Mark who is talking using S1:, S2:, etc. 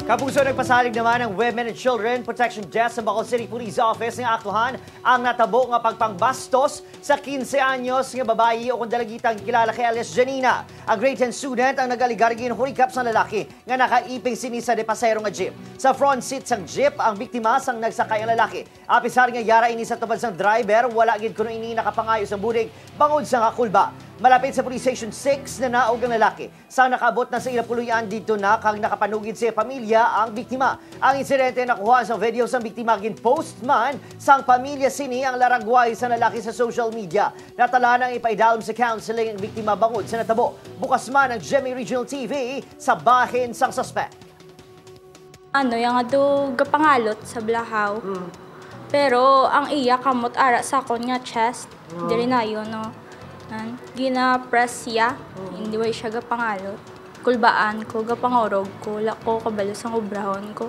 S1: Kapuso nagpasalig naman ng Women and Children Protection Desk sa Bacolod City Police Office ng aktuhan ang natabo nga pagpangbastos sa 15 anyos nga babayi o kung dalagitang kilala kay alias Janina. Ang grade 10 student ang nagaligarigin hurikap sa lalaki nga nakaiping sinisa de pasero nga jeep. Sa front seat sang jeep, ang biktima sang nagsakay ang lalaki. Apisar nga yara ini sa tubad sang driver, wala gid kuno ini nakapangayo sa budig bangod sa kakulba. Malapit sa Police Station 6 na naog ang lalaki. Sa nakabot na sa ilapuluyan dito na kang nakapanugid sa pamilya ang biktima. Ang insidente nakuha sa video sa biktima gin-post man sang pamilya sini ang laragway sa lalaki sa social media. Natala nang ipaidalom sa counseling ang biktima bangod sa natabo. Bukas man ang GMA Regional TV sa bahin sang suspect.
S2: Yung ado gapangalot sa Blahaw. Pero ang iya kamot ara sa akon nga chest. Diri na yun, no. Gina-press siya, hindi way siya gapangalot. Kulbaan ko, gapangorog ko, lako kabalo sa ubrahon ko.